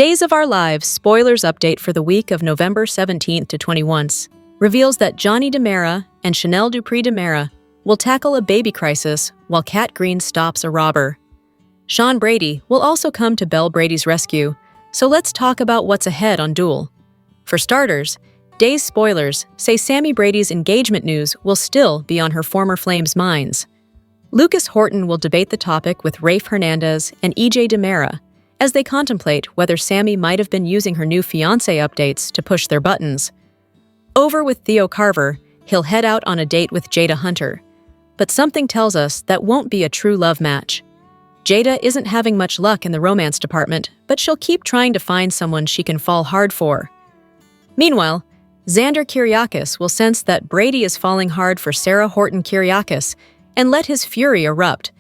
Days of Our Lives spoilers update for the week of November 17th to 21st reveals that Johnny DiMera and Chanel Dupree DiMera will tackle a baby crisis while Kat Green stops a robber. Sean Brady will also come to Belle Brady's rescue, so let's talk about what's ahead on Duel. For starters, Days spoilers say Sammy Brady's engagement news will still be on her former flames' minds. Lucas Horton will debate the topic with Rafe Hernandez and EJ DiMera as they contemplate whether Sammy might have been using her new fiancé updates to push their buttons. Over with Theo Carver, he'll head out on a date with Jada Hunter. But something tells us that won't be a true love match. Jada isn't having much luck in the romance department, but she'll keep trying to find someone she can fall hard for. Meanwhile, Xander Kyriakis will sense that Brady is falling hard for Sarah Horton Kyriakis and let his fury erupt,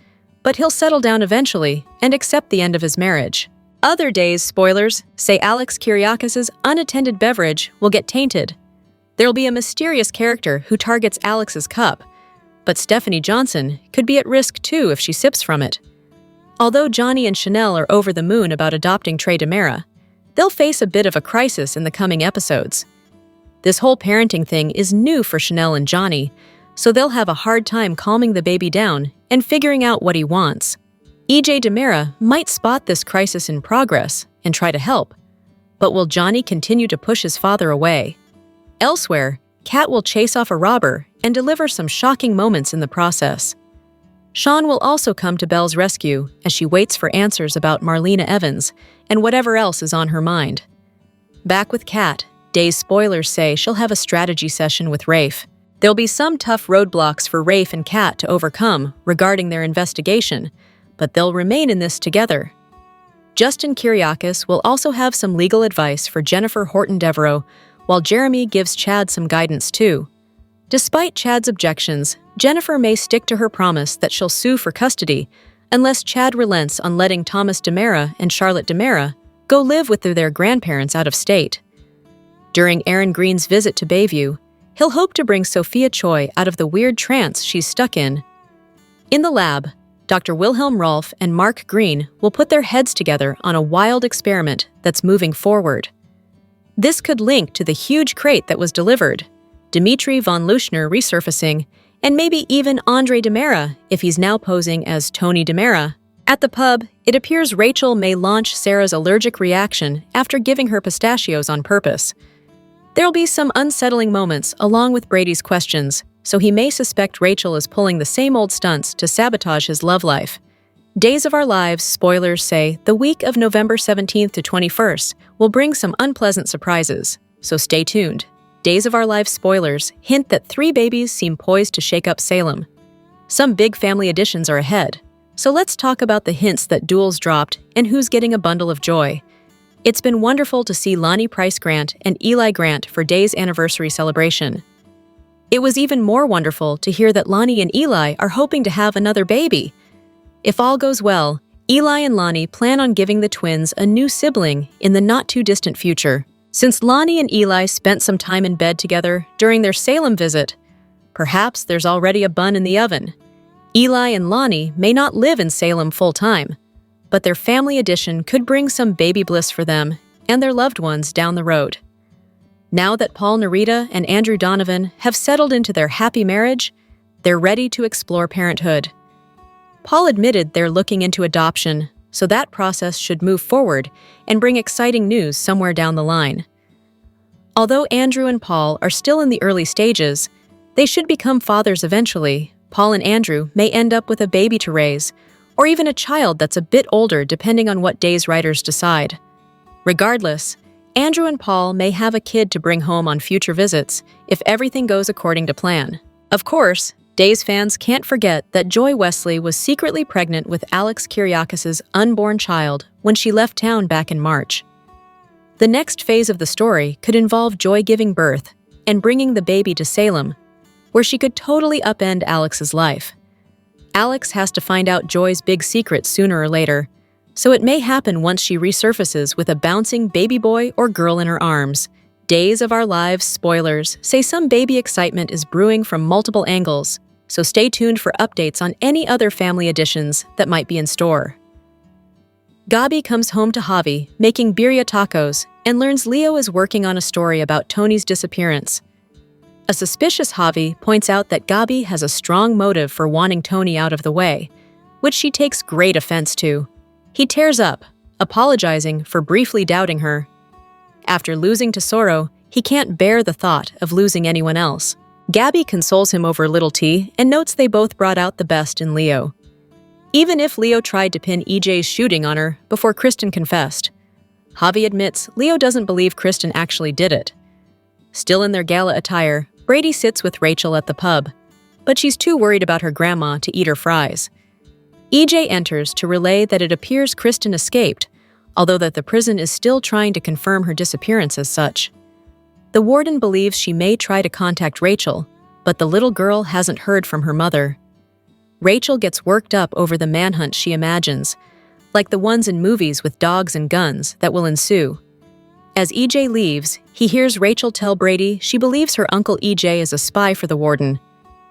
but he'll settle down eventually and accept the end of his marriage. Other Days spoilers say Alex Kyriakis' unattended beverage will get tainted. There'll be a mysterious character who targets Alex's cup, but Stephanie Johnson could be at risk too if she sips from it. Although Johnny and Chanel are over the moon about adopting Trey DiMera, they'll face a bit of a crisis in the coming episodes. This whole parenting thing is new for Chanel and Johnny, so they'll have a hard time calming the baby down and figuring out what he wants. EJ DiMera might spot this crisis in progress and try to help, but will Johnny continue to push his father away? Elsewhere, Kat will chase off a robber and deliver some shocking moments in the process. Sean will also come to Belle's rescue as she waits for answers about Marlena Evans and whatever else is on her mind. Back with Kat, Days spoilers say she'll have a strategy session with Rafe. There'll be some tough roadblocks for Rafe and Kat to overcome regarding their investigation, but they'll remain in this together. Justin Kyriakis will also have some legal advice for Jennifer Horton Devereaux, while Jeremy gives Chad some guidance too. Despite Chad's objections, Jennifer may stick to her promise that she'll sue for custody unless Chad relents on letting Thomas DiMera and Charlotte DiMera go live with their grandparents out of state. During Aaron Green's visit to Bayview, he'll hope to bring Sophia Choi out of the weird trance she's stuck in. In the lab, Dr. Wilhelm Rolf and Mark Green will put their heads together on a wild experiment that's moving forward. This could link to the huge crate that was delivered, Dmitri von Luschner resurfacing, and maybe even Andre DiMera if he's now posing as Tony DiMera. At the pub, it appears Rachel may launch Sarah's allergic reaction after giving her pistachios on purpose. There'll be some unsettling moments along with Brady's questions, so he may suspect Rachel is pulling the same old stunts to sabotage his love life. Days of Our Lives spoilers say the week of November 17th to 21st will bring some unpleasant surprises, so stay tuned. Days of Our Lives spoilers hint that 3 babies seem poised to shake up Salem. Some big family additions are ahead, so let's talk about the hints that Duel's dropped and who's getting a bundle of joy. It's been wonderful to see Lonnie Price Grant and Eli Grant for Days' anniversary celebration. It was even more wonderful to hear that Lonnie and Eli are hoping to have another baby. If all goes well, Eli and Lonnie plan on giving the twins a new sibling in the not-too-distant future. Since Lonnie and Eli spent some time in bed together during their Salem visit, perhaps there's already a bun in the oven. Eli and Lonnie may not live in Salem full-time, but their family addition could bring some baby bliss for them and their loved ones down the road. Now that Paul Narita and Andrew Donovan have settled into their happy marriage, they're ready to explore parenthood. Paul admitted they're looking into adoption, so that process should move forward and bring exciting news somewhere down the line. Although Andrew and Paul are still in the early stages, they should become fathers eventually. Paul and Andrew may end up with a baby to raise, or even a child that's a bit older depending on what Days writers decide. Regardless, Andrew and Paul may have a kid to bring home on future visits if everything goes according to plan. Of course, Days fans can't forget that Joy Wesley was secretly pregnant with Alex Kyriakis' unborn child when she left town back in March. The next phase of the story could involve Joy giving birth and bringing the baby to Salem, where she could totally upend Alex's life. Alex has to find out Joy's big secret sooner or later, so it may happen once she resurfaces with a bouncing baby boy or girl in her arms. Days of Our Lives spoilers say some baby excitement is brewing from multiple angles, so stay tuned for updates on any other family additions that might be in store. Gabi comes home to Javi, making birria tacos, and learns Leo is working on a story about Tony's disappearance. A suspicious Javi points out that Gabi has a strong motive for wanting Tony out of the way, which she takes great offense to. He tears up, apologizing for briefly doubting her. After losing to Soro, he can't bear the thought of losing anyone else. Gabi consoles him over little tea and notes they both brought out the best in Leo. Even if Leo tried to pin EJ's shooting on her before Kristen confessed. Javi admits Leo doesn't believe Kristen actually did it. Still in their gala attire, Brady sits with Rachel at the pub, but she's too worried about her grandma to eat her fries. EJ enters to relay that it appears Kristen escaped, although that the prison is still trying to confirm her disappearance as such. The warden believes she may try to contact Rachel, but the little girl hasn't heard from her mother. Rachel gets worked up over the manhunt she imagines, like the ones in movies with dogs and guns that will ensue. As EJ leaves, he hears Rachel tell Brady she believes her uncle EJ is a spy for the warden.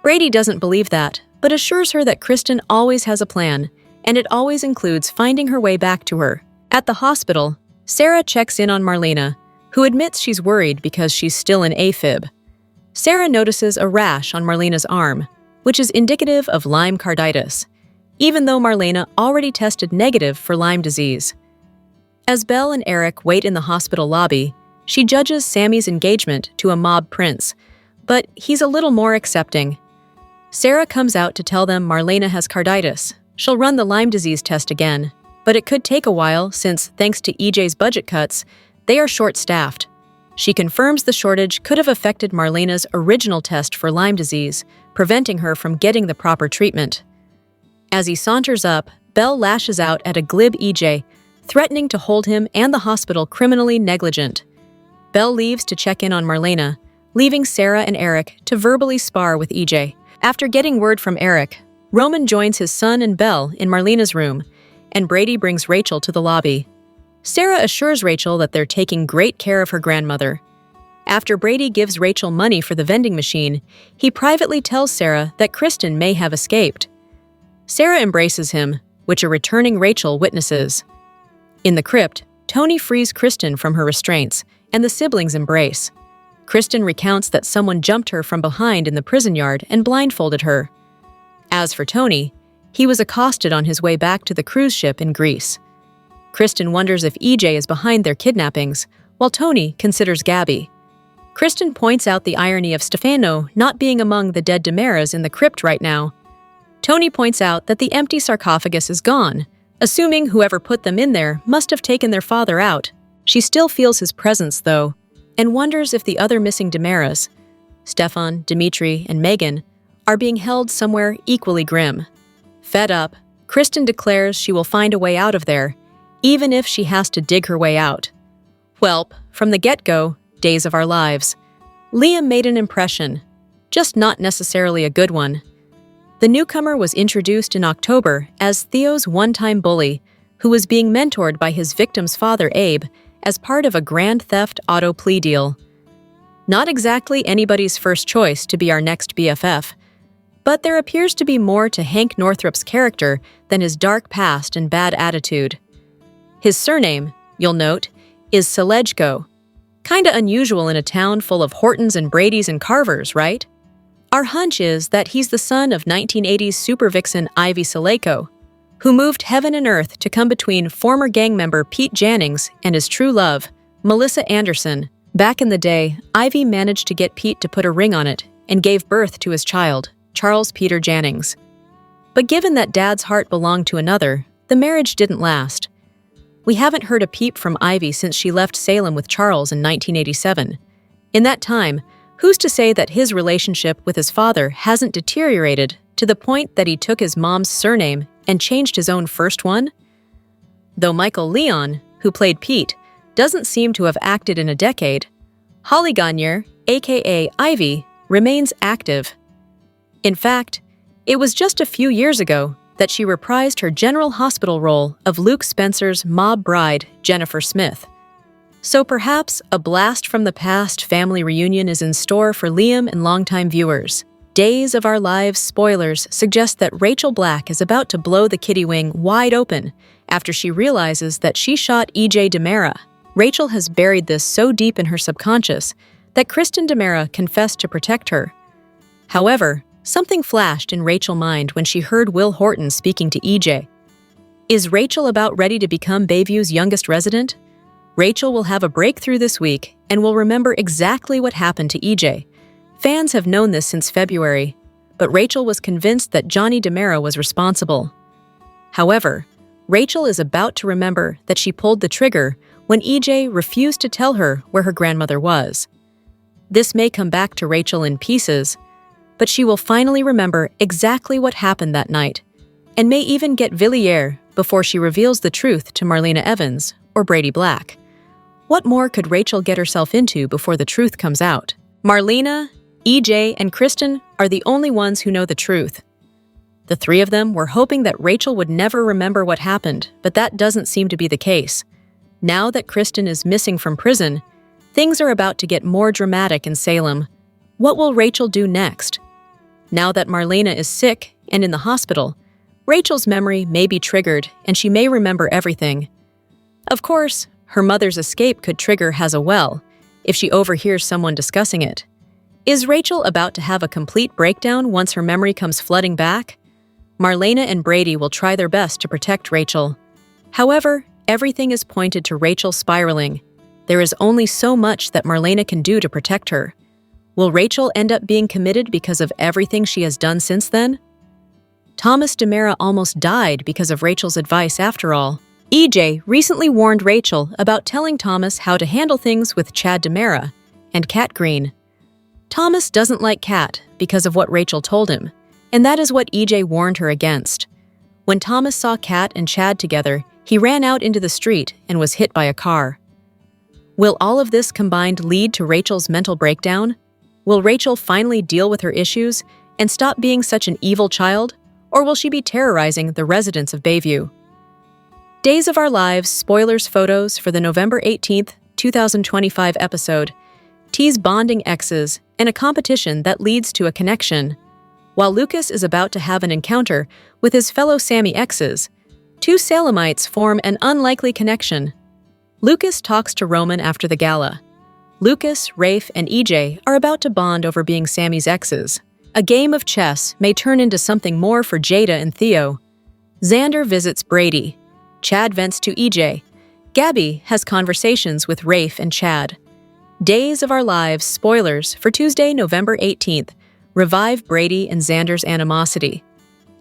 Brady doesn't believe that, but assures her that Kristen always has a plan, and it always includes finding her way back to her. At the hospital, Sarah checks in on Marlena, who admits she's worried because she's still in AFib. Sarah notices a rash on Marlena's arm, which is indicative of Lyme carditis, even though Marlena already tested negative for Lyme disease. As Belle and Eric wait in the hospital lobby, she judges Sammy's engagement to a mob prince, but he's a little more accepting. Sarah comes out to tell them Marlena has carditis. She'll run the Lyme disease test again, but it could take a while since, thanks to EJ's budget cuts, they are short-staffed. She confirms the shortage could have affected Marlena's original test for Lyme disease, preventing her from getting the proper treatment. As he saunters up, Belle lashes out at a glib EJ, threatening to hold him and the hospital criminally negligent. Belle leaves to check in on Marlena, leaving Sarah and Eric to verbally spar with EJ. After getting word from Eric, Roman joins his son and Belle in Marlena's room, and Brady brings Rachel to the lobby. Sarah assures Rachel that they're taking great care of her grandmother. After Brady gives Rachel money for the vending machine, he privately tells Sarah that Kristen may have escaped. Sarah embraces him, which a returning Rachel witnesses. In the crypt, Tony frees Kristen from her restraints, and the siblings embrace. Kristen recounts that someone jumped her from behind in the prison yard and blindfolded her. As for Tony, he was accosted on his way back to the cruise ship in Greece. Kristen wonders if EJ is behind their kidnappings, while Tony considers Gabi. Kristen points out the irony of Stefano not being among the dead Damaras in the crypt right now. Tony points out that the empty sarcophagus is gone, assuming whoever put them in there must have taken their father out. She still feels his presence, though, and wonders if the other missing Damaras, Stefan, Dimitri, and Megan, are being held somewhere equally grim. Fed up, Kristen declares she will find a way out of there, even if she has to dig her way out. Welp, from the get-go, Days of Our Lives. Liam made an impression, just not necessarily a good one. The newcomer was introduced in October as Theo's one-time bully, who was being mentored by his victim's father, Abe, as part of a grand theft auto plea deal. Not exactly anybody's first choice to be our next BFF, but there appears to be more to Hank Northrup's character than his dark past and bad attitude. His surname, you'll note, is Selejko. Kinda unusual in a town full of Hortons and Bradys and Carvers, right? Our hunch is that he's the son of 1980s super vixen Ivy Selejko, who moved heaven and earth to come between former gang member Pete Jannings and his true love, Melissa Anderson. Back in the day, Ivy managed to get Pete to put a ring on it and gave birth to his child, Charles Peter Jannings. But given that Dad's heart belonged to another, the marriage didn't last. We haven't heard a peep from Ivy since she left Salem with Charles in 1987. In that time, who's to say that his relationship with his father hasn't deteriorated to the point that he took his mom's surname and changed his own first one? Though Michael Leon, who played Pete, doesn't seem to have acted in a decade, Holly Gagnier, aka Ivy, remains active. In fact, it was just a few years ago that she reprised her General Hospital role of Luke Spencer's mob bride, Jennifer Smith. So perhaps a blast from the past family reunion is in store for Liam and longtime viewers. Days of Our Lives spoilers suggest that Rachel Black is about to blow the kitty wing wide open after she realizes that she shot E.J. DiMera. Rachel has buried this so deep in her subconscious that Kristen DiMera confessed to protect her. However, something flashed in Rachel's mind when she heard Will Horton speaking to E.J. Is Rachel about ready to become Bayview's youngest resident? Rachel will have a breakthrough this week and will remember exactly what happened to E.J. Fans have known this since February, but Rachel was convinced that Johnny DiMera was responsible. However, Rachel is about to remember that she pulled the trigger when E.J. refused to tell her where her grandmother was. This may come back to Rachel in pieces, but she will finally remember exactly what happened that night, and may even get Villiers before she reveals the truth to Marlena Evans or Brady Black. What more could Rachel get herself into before the truth comes out? Marlena, E.J., and Kristen are the only ones who know the truth. The three of them were hoping that Rachel would never remember what happened, but that doesn't seem to be the case. Now that Kristen is missing from prison, things are about to get more dramatic in Salem. What will Rachel do next? Now that Marlena is sick and in the hospital, Rachel's memory may be triggered and she may remember everything. Of course, her mother's escape could trigger Hazawell if she overhears someone discussing it. Is Rachel about to have a complete breakdown once her memory comes flooding back? Marlena and Brady will try their best to protect Rachel. However, everything is pointed to Rachel spiraling. There is only so much that Marlena can do to protect her. Will Rachel end up being committed because of everything she has done since then? Thomas DiMera almost died because of Rachel's advice after all. E.J. recently warned Rachel about telling Thomas how to handle things with Chad DiMera and Kat Green. Thomas doesn't like Kat because of what Rachel told him, and that is what E.J. warned her against. When Thomas saw Kat and Chad together, he ran out into the street and was hit by a car. Will all of this combined lead to Rachel's mental breakdown? Will Rachel finally deal with her issues and stop being such an evil child, or will she be terrorizing the residents of Bayview? Days of Our Lives spoilers photos for the November 18th, 2025 episode tease bonding exes and a competition that leads to a connection. While Lucas is about to have an encounter with his fellow Sammy exes, two Salemites form an unlikely connection. Lucas talks to Roman after the gala. Lucas, Rafe, and EJ are about to bond over being Sammy's exes. A game of chess may turn into something more for Jada and Theo. Xander visits Brady. Chad vents to EJ. Gabby has conversations with Rafe and Chad. Days of Our Lives spoilers for Tuesday, November 18th revive Brady and Xander's animosity.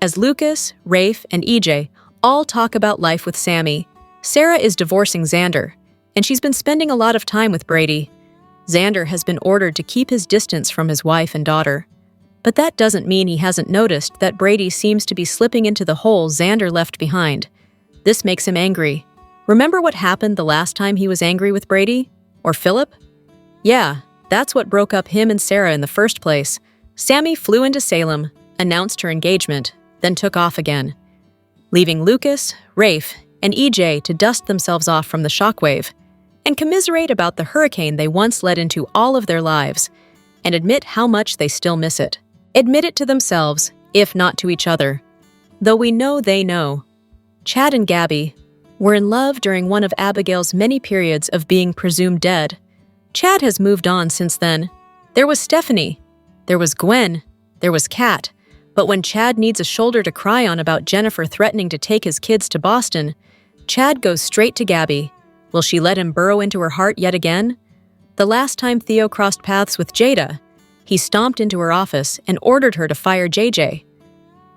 As Lucas, Rafe, and EJ all talk about life with Sammy, Sarah is divorcing Xander, and she's been spending a lot of time with Brady. Xander has been ordered to keep his distance from his wife and daughter. But that doesn't mean he hasn't noticed that Brady seems to be slipping into the hole Xander left behind. This makes him angry. Remember what happened the last time he was angry with Brady? Or Philip? Yeah, that's what broke up him and Sarah in the first place. Sammy flew into Salem, announced her engagement, then took off again, leaving Lucas, Rafe, and EJ to dust themselves off from the shockwave and commiserate about the hurricane they once led into all of their lives and admit how much they still miss it. Admit it to themselves, if not to each other. Though we know they know. Chad and Gabby were in love during one of Abigail's many periods of being presumed dead. Chad has moved on since then. There was Stephanie. There was Gwen. There was Kat. But when Chad needs a shoulder to cry on about Jennifer threatening to take his kids to Boston, Chad goes straight to Gabby. Will she let him burrow into her heart yet again? The last time Theo crossed paths with Jada, he stomped into her office and ordered her to fire JJ.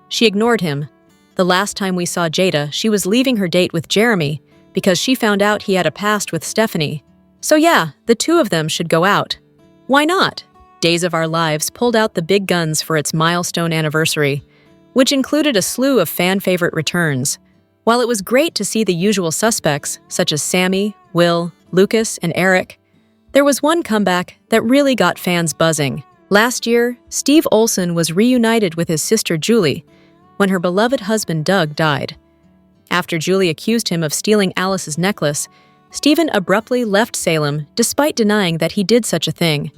She ignored him. The last time we saw Jada, she was leaving her date with Jeremy because she found out he had a past with Stephanie. So yeah, the two of them should go out. Why not? Days of Our Lives pulled out the big guns for its milestone anniversary, which included a slew of fan-favorite returns. While it was great to see the usual suspects, such as Sammy, Will, Lucas, and Eric, there was one comeback that really got fans buzzing. Last year, Steve Olson was reunited with his sister Julie when her beloved husband Doug died. After Julie accused him of stealing Alice's necklace, Stephen abruptly left Salem despite denying that he did such a thing.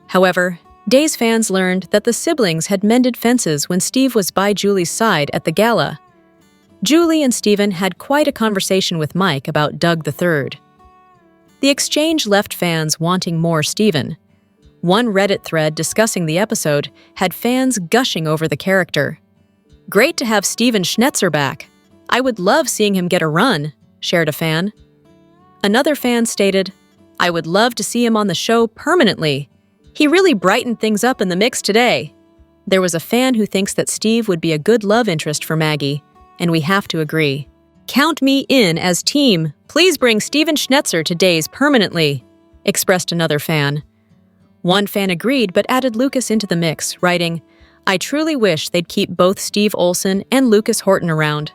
However, Days fans learned that the siblings had mended fences when Steve was by Julie's side at the gala. Julie and Stephen had quite a conversation with Mike about Doug III. The exchange left fans wanting more Stephen. One Reddit thread discussing the episode had fans gushing over the character. "Great to have Stephen Schnetzer back. I would love seeing him get a run," shared a fan. Another fan stated, "I would love to see him on the show permanently. He really brightened things up in the mix today." There was a fan who thinks that Steve would be a good love interest for Maggie, and we have to agree. "Count me in as team. Please bring Stephen Schnetzer to Days permanently," expressed another fan. One fan agreed but added Lucas into the mix, writing, "I truly wish they'd keep both Steve Olsen and Lucas Horton around.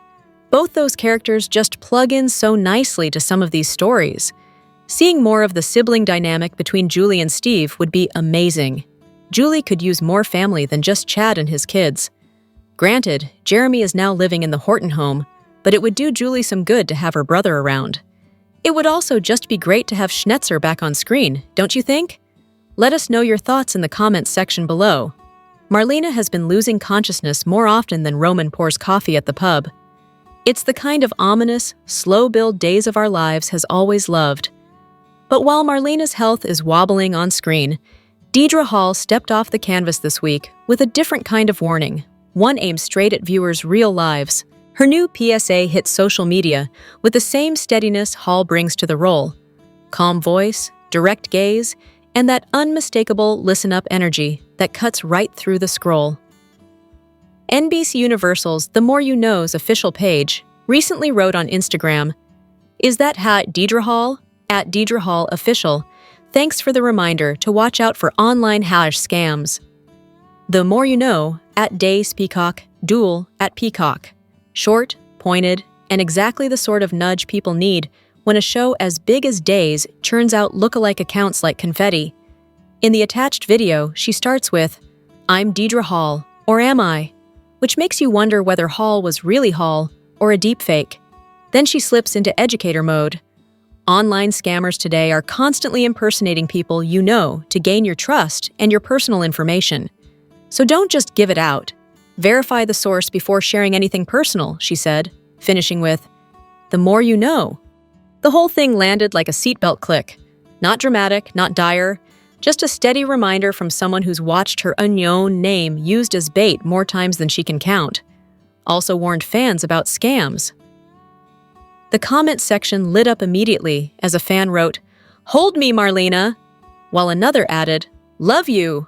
Both those characters just plug in so nicely to some of these stories. Seeing more of the sibling dynamic between Julie and Steve would be amazing. Julie could use more family than just Chad and his kids. Granted, Jeremy is now living in the Horton home, but it would do Julie some good to have her brother around. It would also just be great to have Schnetzer back on screen, don't you think? Let us know your thoughts in the comments section below. Marlena has been losing consciousness more often than Roman pours coffee at the pub. It's the kind of ominous, slow-build Days of Our Lives has always loved. But while Marlena's health is wobbling on screen, Deidre Hall stepped off the canvas this week with a different kind of warning, one aimed straight at viewers' real lives. Her new PSA hit social media with the same steadiness Hall brings to the role. Calm voice, direct gaze, and that unmistakable listen-up energy that cuts right through the scroll. NBC Universal's The More You Know's official page recently wrote on Instagram, "Is that hat Deidre Hall? At Deidre Hall Official. Thanks for the reminder to watch out for online hash scams. The More You Know, at Days Peacock, Duel at Peacock. Short, pointed, and exactly the sort of nudge people need when a show as big as Days churns out look-alike accounts like confetti. In the attached video, she starts with, "I'm Deidre Hall, or am I?" which makes you wonder whether Hall was really Hall or a deepfake. Then she slips into educator mode. Online scammers today are constantly impersonating people you know to gain your trust and your personal information. So don't just give it out. Verify the source before sharing anything personal, she said, finishing with, "The more you know." The whole thing landed like a seatbelt click. Not dramatic, not dire, just a steady reminder from someone who's watched her unknown name used as bait more times than she can count. Also warned fans about scams. The comment section lit up immediately as a fan wrote, "Hold me, Marlena," while another added, "Love you."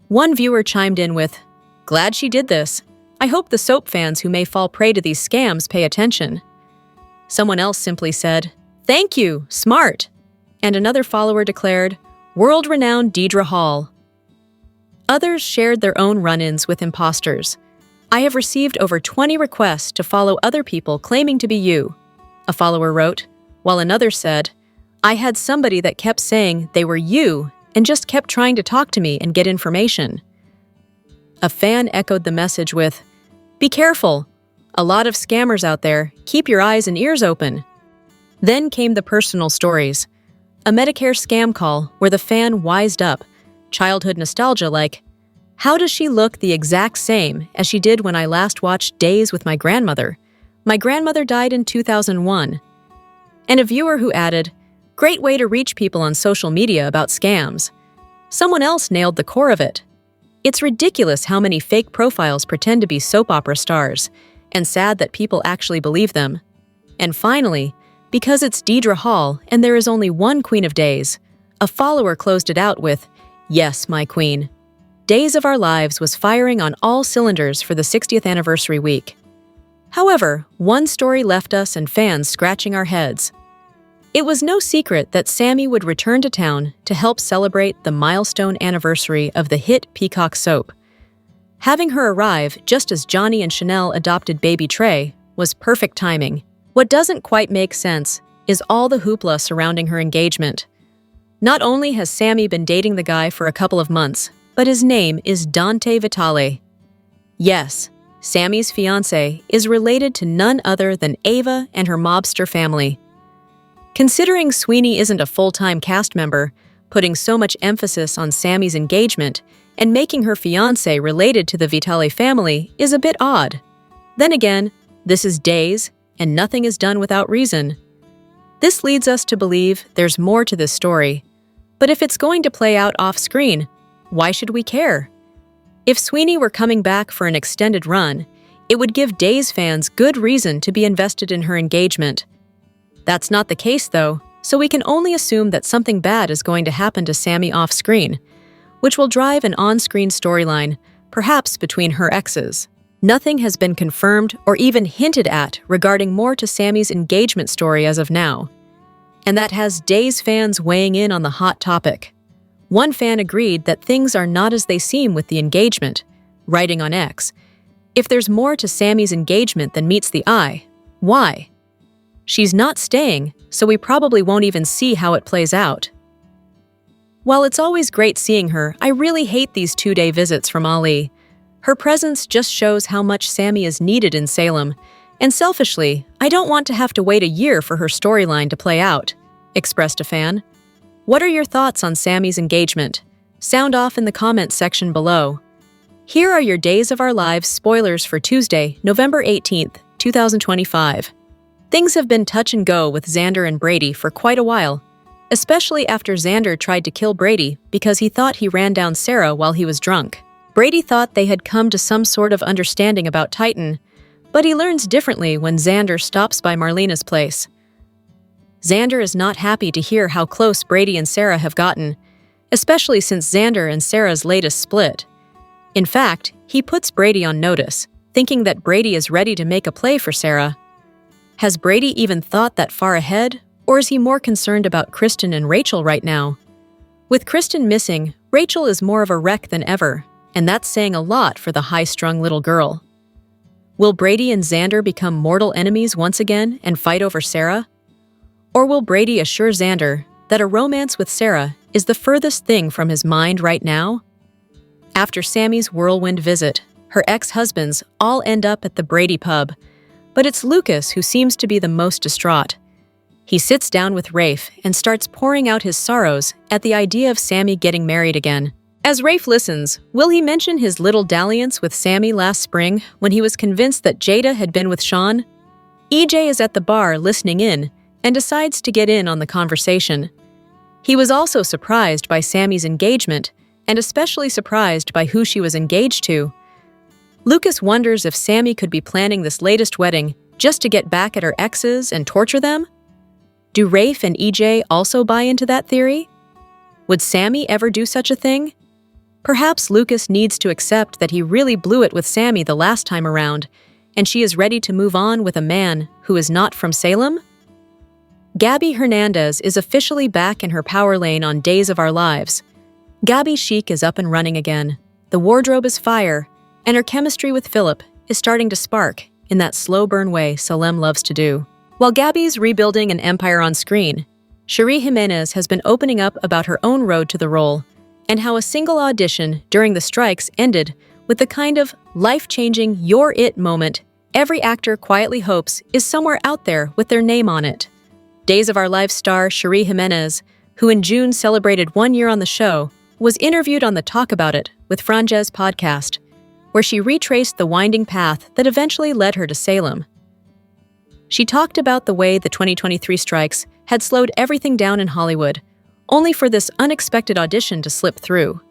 One viewer chimed in with, "Glad she did this. I hope the soap fans who may fall prey to these scams pay attention." Someone else simply said, "Thank you, smart." And another follower declared, "World-renowned Deidre Hall." Others shared their own run-ins with imposters. "I have received over 20 requests to follow other people claiming to be you," a follower wrote, while another said, "I had somebody that kept saying they were you and just kept trying to talk to me and get information." A fan echoed the message with, "Be careful. A lot of scammers out there. Keep your eyes and ears open." Then came the personal stories. A Medicare scam call where the fan wised up, childhood nostalgia like, "How does she look the exact same as she did when I last watched Days with my grandmother? My grandmother died in 2001. And a viewer who added, "Great way to reach people on social media about scams." Someone else nailed the core of it. It's ridiculous how many fake profiles pretend to be soap opera stars, and sad that people actually believe them. And finally, because it's Deidre Hall and there is only one Queen of Days, a follower closed it out with, "Yes, my queen." Days of Our Lives was firing on all cylinders for the 60th anniversary week. However, one story left us and fans scratching our heads. It was no secret that Sammy would return to town to help celebrate the milestone anniversary of the hit Peacock soap. Having her arrive just as Johnny and Chanel adopted baby Trey was perfect timing. What doesn't quite make sense is all the hoopla surrounding her engagement. Not only has Sammy been dating the guy for a couple of months, but his name is Dante Vitale. Yes, Sammy's fiancé is related to none other than Ava and her mobster family. Considering Sweeney isn't a full-time cast member, putting so much emphasis on Sammy's engagement and making her fiancé related to the Vitale family is a bit odd. Then again, This is Days, and nothing is done without reason. This leads us to believe there's more to this story. But if it's going to play out off-screen, why should we care? If Sweeney were coming back for an extended run, it would give Days fans good reason to be invested in her engagement. That's not the case, though, so we can only assume that something bad is going to happen to Sammy off-screen, which will drive an on-screen storyline, perhaps between her exes. Nothing has been confirmed or even hinted at regarding more to Sammy's engagement story as of now. And that has Days fans weighing in on the hot topic. One fan agreed that things are not as they seem with the engagement, writing on X, "If there's more to Sammy's engagement than meets the eye, why? She's not staying, so we probably won't even see how it plays out." While it's always great seeing her, I really hate these 2-day visits from Ali. Her presence just shows how much Sammy is needed in Salem, and selfishly, I don't want to have to wait a year for her storyline to play out, expressed a fan. What are your thoughts on Sammy's engagement? Sound off in the comments section below. Here are your Days of Our Lives spoilers for Tuesday, November 18th, 2025. Things have been touch and go with Xander and Brady for quite a while, especially after Xander tried to kill Brady because he thought he ran down Sarah while he was drunk. Brady thought they had come to some sort of understanding about Titan, but he learns differently when Xander stops by Marlena's place. Xander is not happy to hear how close Brady and Sarah have gotten, especially since Xander and Sarah's latest split. In fact, he puts Brady on notice, thinking that Brady is ready to make a play for Sarah. Has Brady even thought that far ahead, or is he more concerned about Kristen and Rachel right now? With Kristen missing, Rachel is more of a wreck than ever, and that's saying a lot for the high-strung little girl. Will Brady and Xander become mortal enemies once again and fight over Sarah? Or will Brady assure Xander that a romance with Sarah is the furthest thing from his mind right now? After Sammy's whirlwind visit, her ex-husbands all end up at the Brady pub, but it's Lucas who seems to be the most distraught. He sits down with Rafe and starts pouring out his sorrows at the idea of Sammy getting married again. As Rafe listens, will he mention his little dalliance with Sammy last spring when he was convinced that Jada had been with Sean? EJ is at the bar listening in and decides to get in on the conversation. He was also surprised by Sammy's engagement and especially surprised by who she was engaged to. Lucas wonders if Sammy could be planning this latest wedding just to get back at her exes and torture them? Do Rafe and EJ also buy into that theory? Would Sammy ever do such a thing? Perhaps Lucas needs to accept that he really blew it with Sammy the last time around, and she is ready to move on with a man who is not from Salem? Gabby Hernandez is officially back in her power lane on Days of Our Lives. Gabby Chic is up and running again. The wardrobe is fire, and her chemistry with Philip is starting to spark in that slow burn way Salem loves to do. While Gabby's rebuilding an empire on screen, Cherie Jimenez has been opening up about her own road to the role and how a single audition during the strikes ended with the kind of life-changing "you're it" moment every actor quietly hopes is somewhere out there with their name on it. Days of Our Lives star Cherie Jimenez, who in June celebrated 1 year on the show, was interviewed on the Talk About It with Frances podcast, where she retraced the winding path that eventually led her to Salem. She talked about the way the 2023 strikes had slowed everything down in Hollywood, only for this unexpected audition to slip through.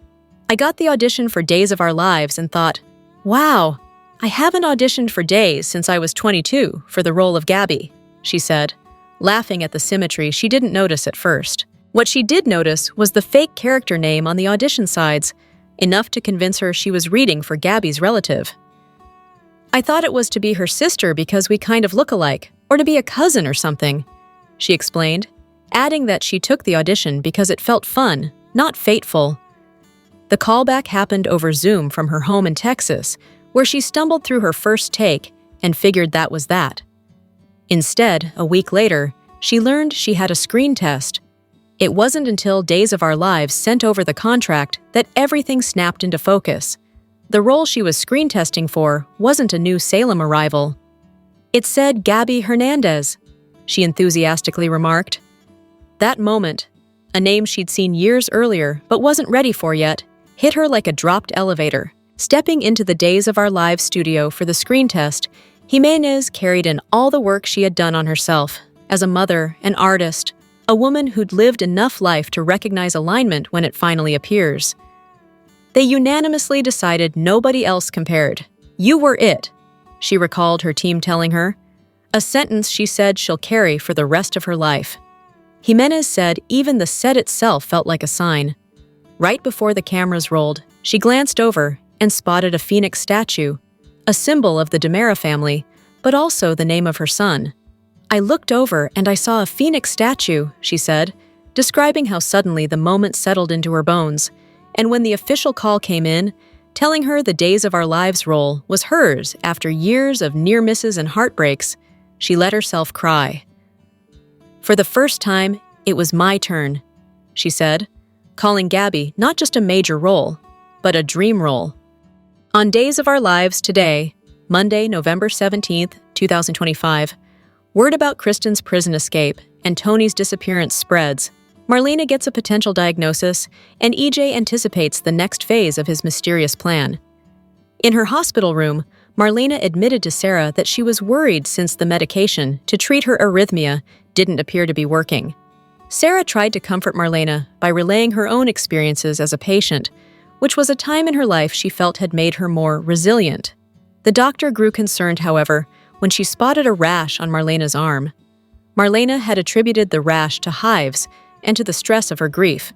"I got the audition for Days of Our Lives and thought, wow, I haven't auditioned for days since I was 22 for the role of Gabby," she said, laughing at the symmetry she didn't notice at first. What she did notice was the fake character name on the audition sides, enough to convince her she was reading for Gabby's relative. "I thought it was to be her sister because we kind of look alike, or to be a cousin or something," she explained, adding that she took the audition because it felt fun, not fateful. The callback happened over Zoom from her home in Texas, where she stumbled through her first take and figured that was that. Instead, a week later, she learned she had a screen test. It wasn't until Days of Our Lives sent over the contract that everything snapped into focus. The role she was screen testing for wasn't a new Salem arrival. "It said Gabby Hernandez," she enthusiastically remarked. That moment, a name she'd seen years earlier but wasn't ready for yet, hit her like a dropped elevator. Stepping into the Days of Our Lives studio for the screen test Jimenez carried in all the work she had done on herself, as a mother, an artist, a woman who'd lived enough life to recognize alignment when it finally appears. They unanimously decided nobody else compared. "You were it," she recalled her team telling her, a sentence she said she'll carry for the rest of her life. Jimenez said even the set itself felt like a sign. Right before the cameras rolled, she glanced over and spotted a phoenix statue, a symbol of the Demera family, but also the name of her son. "I looked over and I saw a phoenix statue," she said, describing how suddenly the moment settled into her bones, and when the official call came in, telling her the Days of Our Lives role was hers after years of near misses and heartbreaks, she let herself cry. "For the first time, it was my turn," she said, calling Gabby not just a major role, but a dream role. On Days of Our Lives today, Monday, November 17th, 2025, word about Kristen's prison escape and Tony's disappearance spreads. Marlena gets a potential diagnosis, and EJ anticipates the next phase of his mysterious plan. In her hospital room, Marlena admitted to Sarah that she was worried since the medication to treat her arrhythmia didn't appear to be working. Sarah tried to comfort Marlena by relaying her own experiences as a patient, which was a time in her life she felt had made her more resilient. The doctor grew concerned, however, when she spotted a rash on Marlena's arm. Marlena had attributed the rash to hives and to the stress of her grief,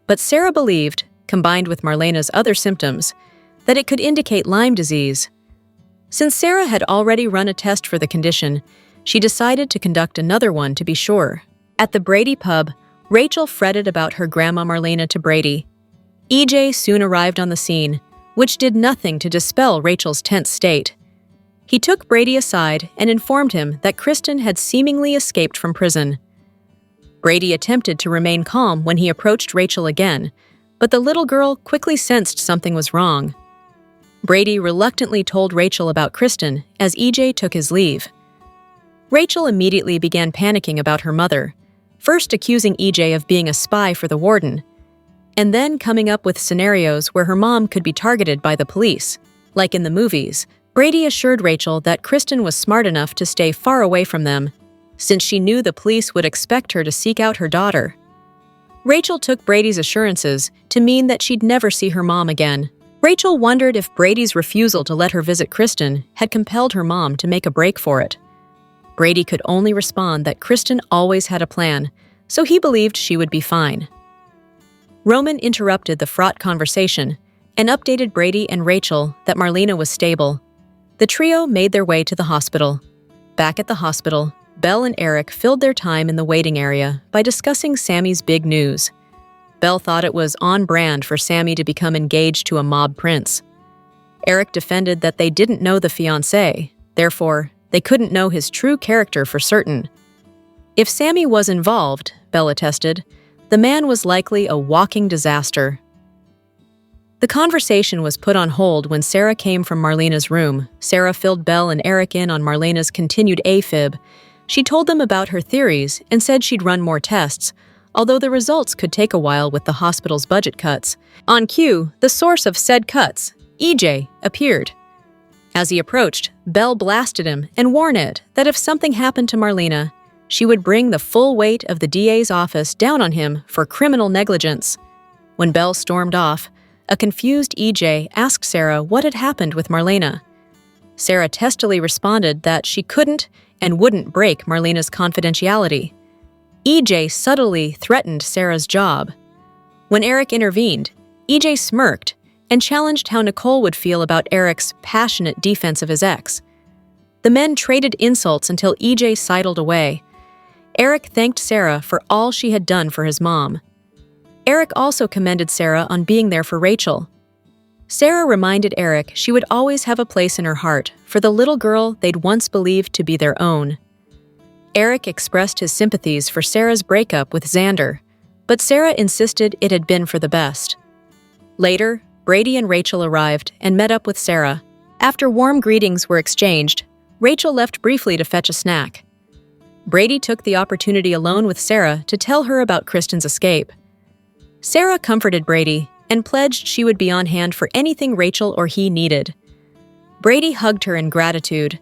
but Sarah believed, combined with Marlena's other symptoms, that it could indicate Lyme disease. Since Sarah had already run a test for the condition, she decided to conduct another one to be sure. At the Brady pub, Rachel fretted about her grandma Marlena to Brady. EJ soon arrived on the scene, which did nothing to dispel Rachel's tense state. He took Brady aside and informed him that Kristen had seemingly escaped from prison. Brady attempted to remain calm when he approached Rachel again, but the little girl quickly sensed something was wrong. Brady reluctantly told Rachel about Kristen as EJ took his leave. Rachel immediately began panicking about her mother, first accusing EJ of being a spy for the warden, and then coming up with scenarios where her mom could be targeted by the police. Like in the movies, Brady assured Rachel that Kristen was smart enough to stay far away from them, since she knew the police would expect her to seek out her daughter. Rachel took Brady's assurances to mean that she'd never see her mom again. Rachel wondered if Brady's refusal to let her visit Kristen had compelled her mom to make a break for it. Brady could only respond that Kristen always had a plan, so he believed she would be fine. Roman interrupted the fraught conversation and updated Brady and Rachel that Marlena was stable. The trio made their way to the hospital. Back at the hospital, Belle and Eric filled their time in the waiting area by discussing Sammy's big news. Belle thought it was on brand for Sammy to become engaged to a mob prince. Eric defended that they didn't know the fiancé, therefore, they couldn't know his true character for certain. If Sammy was involved, Belle attested, the man was likely a walking disaster. The conversation was put on hold when Sarah came from Marlena's room. Sarah filled Belle and Eric in on Marlena's continued AFib. She told them about her theories and said she'd run more tests, although the results could take a while with the hospital's budget cuts. On cue, the source of said cuts, EJ, appeared. As he approached, Belle blasted him and warned Ed that if something happened to Marlena, she would bring the full weight of the DA's office down on him for criminal negligence. When Belle stormed off, a confused EJ asked Sarah what had happened with Marlena. Sarah testily responded that she couldn't and wouldn't break Marlena's confidentiality. EJ subtly threatened Sarah's job. When Eric intervened, EJ smirked and challenged how Nicole would feel about Eric's passionate defense of his ex. The men traded insults until EJ sidled away. Eric thanked Sarah for all she had done for his mom. Eric also commended Sarah on being there for Rachel. Sarah reminded Eric she would always have a place in her heart for the little girl they'd once believed to be their own. Eric expressed his sympathies for Sarah's breakup with Xander, but Sarah insisted it had been for the best. Later, Brady and Rachel arrived and met up with Sarah. After warm greetings were exchanged, Rachel left briefly to fetch a snack. Brady took the opportunity alone with Sarah to tell her about Kristen's escape. Sarah comforted Brady and pledged she would be on hand for anything Rachel or he needed. Brady hugged her in gratitude.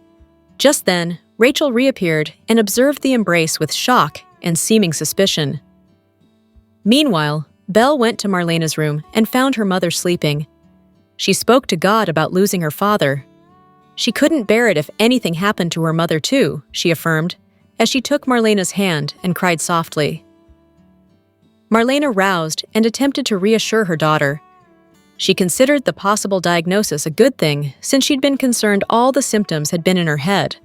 Just then, Rachel reappeared and observed the embrace with shock and seeming suspicion. Meanwhile, Belle went to Marlena's room and found her mother sleeping. She spoke to God about losing her father. She couldn't bear it if anything happened to her mother too, she affirmed, as she took Marlena's hand and cried softly. Marlena roused and attempted to reassure her daughter. She considered the possible diagnosis a good thing since she'd been concerned all the symptoms had been in her head.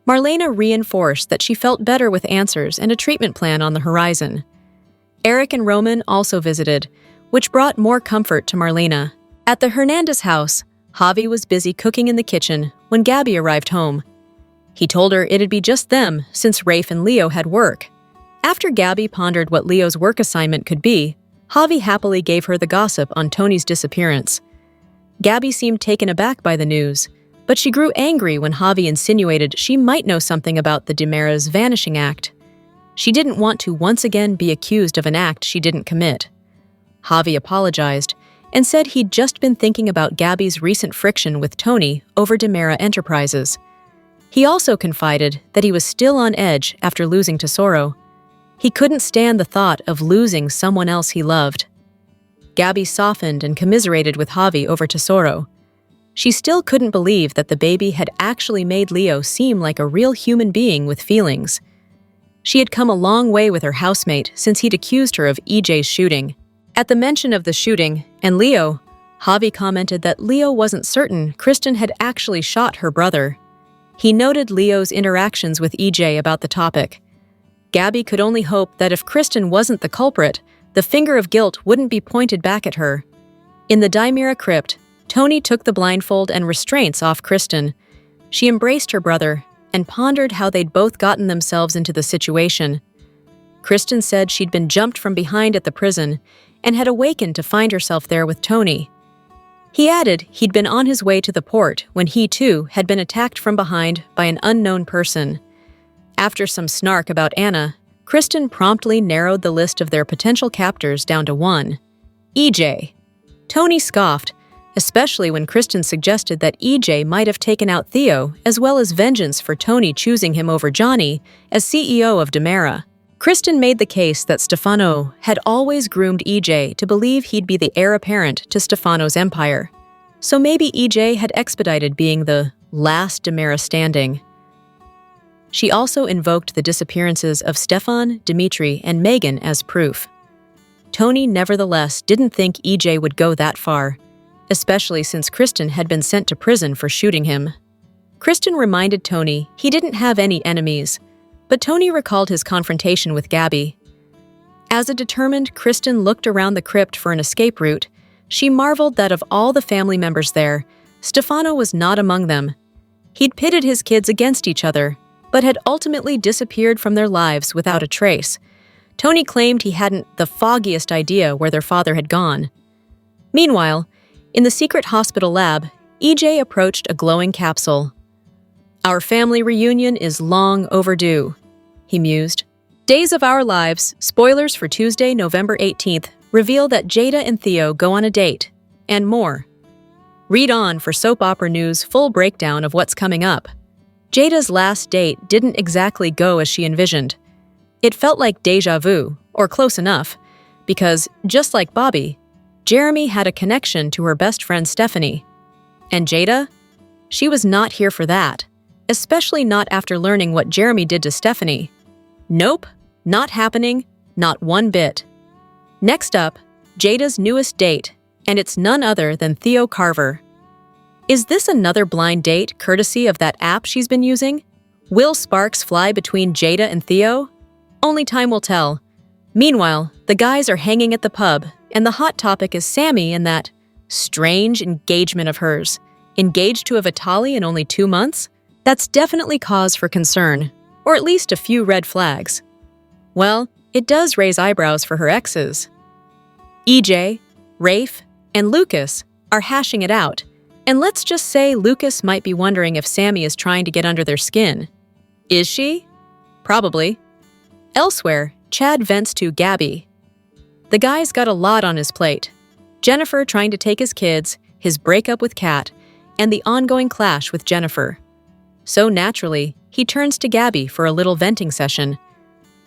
Marlena reinforced that she felt better with answers and a treatment plan on the horizon. Eric and Roman also visited, which brought more comfort to Marlena. At the Hernandez house, Javi was busy cooking in the kitchen when Gabby arrived home. He told her it'd be just them since Rafe and Leo had work. After Gabby pondered what Leo's work assignment could be, Javi happily gave her the gossip on Tony's disappearance. Gabby seemed taken aback by the news, but she grew angry when Javi insinuated she might know something about the DiMera's vanishing act. She didn't want to once again be accused of an act she didn't commit. Javi apologized and said he'd just been thinking about Gabby's recent friction with Tony over DiMera Enterprises. He also confided that he was still on edge after losing Tesoro. He couldn't stand the thought of losing someone else he loved. Gabby softened and commiserated with Javi over Tesoro. She still couldn't believe that the baby had actually made Leo seem like a real human being with feelings. She had come a long way with her housemate since he'd accused her of EJ's shooting. At the mention of the shooting and Leo, Javi commented that Leo wasn't certain Kristen had actually shot her brother. He noted Leo's interactions with EJ about the topic. Gabby could only hope that if Kristen wasn't the culprit, the finger of guilt wouldn't be pointed back at her. In the DiMera crypt, Tony took the blindfold and restraints off Kristen. She embraced her brother and pondered how they'd both gotten themselves into the situation. Kristen said she'd been jumped from behind at the prison and had awakened to find herself there with Tony. He added he'd been on his way to the port when he, too, had been attacked from behind by an unknown person. After some snark about Anna, Kristen promptly narrowed the list of their potential captors down to one: EJ. Tony scoffed, especially when Kristen suggested that EJ might have taken out Theo as well as vengeance for Tony choosing him over Johnny as CEO of DiMera. Kristen made the case that Stefano had always groomed EJ to believe he'd be the heir apparent to Stefano's empire. So maybe EJ had expedited being the last DiMera standing. She also invoked the disappearances of Stefan, Dimitri, and Megan as proof. Tony nevertheless didn't think EJ would go that far, especially since Kristen had been sent to prison for shooting him. Kristen reminded Tony he didn't have any enemies, but Tony recalled his confrontation with Gabby. As a determined Kristen looked around the crypt for an escape route, she marveled that of all the family members there, Stefano was not among them. He'd pitted his kids against each other, but had ultimately disappeared from their lives without a trace. Tony claimed he hadn't the foggiest idea where their father had gone. Meanwhile, in the secret hospital lab, EJ approached a glowing capsule. "Our family reunion is long overdue," he mused. Days of Our Lives, spoilers for Tuesday, November 18th, reveal that Jada and Theo go on a date, and more. Read on for soap opera news full breakdown of what's coming up. Jada's last date didn't exactly go as she envisioned. It felt like déjà vu, or close enough, because, just like Bobby, Jeremy had a connection to her best friend Stephanie. And Jada? She was not here for that, especially not after learning what Jeremy did to Stephanie. Nope, not happening, not one bit. Next up, Jada's newest date, and it's none other than Theo Carver. Is this another blind date courtesy of that app she's been using? Will sparks fly between Jada and Theo? Only time will tell. Meanwhile, the guys are hanging at the pub, and the hot topic is Sammy and that strange engagement of hers. Engaged to a Vitali in only 2 months? That's definitely cause for concern, or at least a few red flags. Well, it does raise eyebrows for her exes. EJ, Rafe, and Lucas are hashing it out, and let's just say Lucas might be wondering if Sammy is trying to get under their skin. Is she? Probably. Elsewhere, Chad vents to Gabby. The guy's got a lot on his plate. Jennifer trying to take his kids, his breakup with Kat, and the ongoing clash with Jennifer. So naturally, he turns to Gabby for a little venting session.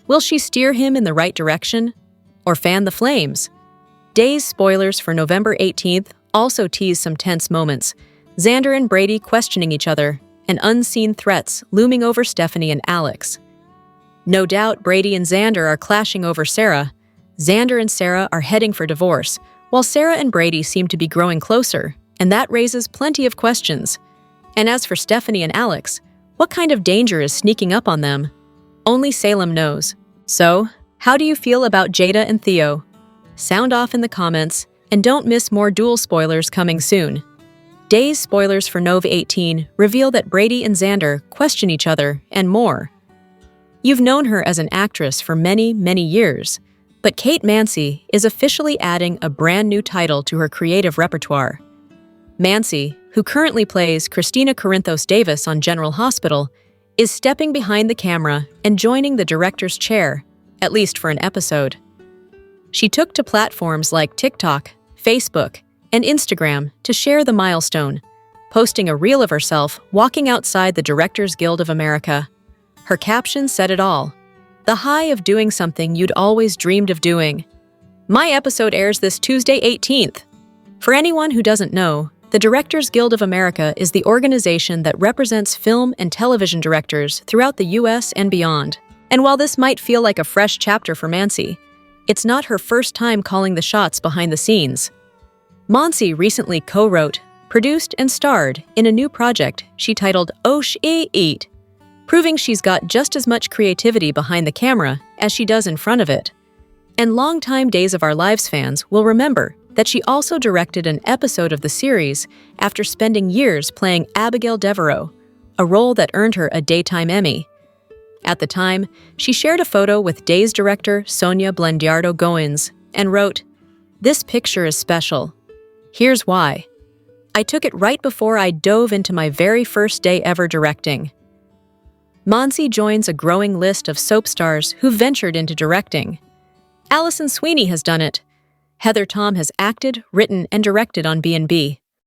Will she steer him in the right direction? Or fan the flames? Days spoilers for November 18th also tease some tense moments. Xander and Brady questioning each other, and unseen threats looming over Stephanie and Alex. No doubt Brady and Xander are clashing over Sarah. Xander and Sarah are heading for divorce, while Sarah and Brady seem to be growing closer, and that raises plenty of questions. And as for Stephanie and Alex, what kind of danger is sneaking up on them? Only Salem knows. So, how do you feel about Jada and Theo? Sound off in the comments, and don't miss more duel spoilers coming soon. Days spoilers for Nov 18 reveal that Brady and Xander question each other and more. You've known her as an actress for many, many years, but Kate Mansi is officially adding a brand new title to her creative repertoire. Mansi, who currently plays Christina Corinthos Davis on General Hospital, is stepping behind the camera and joining the director's chair, at least for an episode. She took to platforms like TikTok, Facebook, and Instagram to share the milestone, posting a reel of herself walking outside the Directors Guild of America. Her caption said it all. The high of doing something you'd always dreamed of doing. My episode airs this Tuesday 18th. For anyone who doesn't know, the Directors Guild of America is the organization that represents film and television directors throughout the US and beyond. And while this might feel like a fresh chapter for Mansi, it's not her first time calling the shots behind the scenes. Mansi recently co-wrote, produced, and starred in a new project she titled Osh Eat, proving she's got just as much creativity behind the camera as she does in front of it. And longtime Days of Our Lives fans will remember that she also directed an episode of the series after spending years playing Abigail Devereaux, a role that earned her a Daytime Emmy. At the time, she shared a photo with Days director Sonia Blendiardo Goins and wrote, "This picture is special. Here's why. I took it right before I dove into my very first day ever directing." Mansi joins a growing list of soap stars who ventured into directing. Alison Sweeney has done it. Heather Tom has acted, written, and directed on B&B.